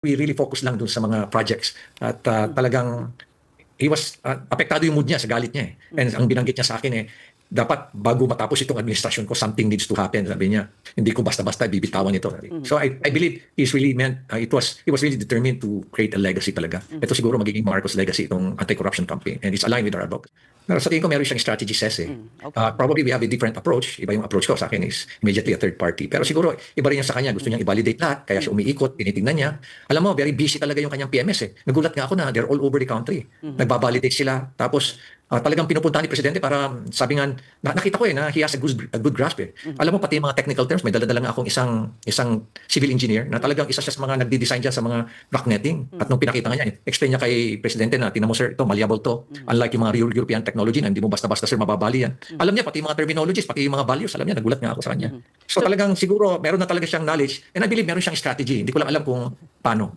we really focus lang dun sa mga projects at talagang he was apektado yung mood niya sa galit niya eh. And ang binanggit niya sa akin eh, dapat bago matapos itong administrasyon ko, something needs to happen. Sabi niya, hindi ko basta-basta bibitawan ito. So I believe he's really meant, he was really determined to create a legacy talaga. Ito siguro magiging Marcos legacy itong anti-corruption campaign and it's aligned with our advocacy. Pero sa tingin ko meron siyang strategy says eh. Probably we have a different approach. Iba yung approach ko sa akin is immediately a third party. Pero siguro iba rin yung sa kanya. Gusto niyang i-validate lahat. Kaya siya umiikot, tinitingnan niya. Alam mo, very busy talaga yung kanyang PMS eh. Nagulat nga ako na they're all over the country. Nagbabalidate sila. Tapos talagang pinupuntahan ni Presidente para sabi nga, nakita ko eh na he has a good grasp eh. Alam mo pati yung mga technical terms, may dala-dala nga akong isang civil engineer na talagang isa siya sa mga nagdi-design dyan sa mga rock netting. At nung pinakita nga niya, explain niya kay Presidente na tinan mo sir, ito malleable to. Unlike yung mga European technology na hindi mo basta-basta sir mababali yan. Alam niya pati yung mga terminologies, pati yung mga values, alam niya, nagulat nga ako sa kanya. So talagang siguro meron na talaga siyang knowledge and I believe meron siyang strategy. Hindi ko lang alam kung paano.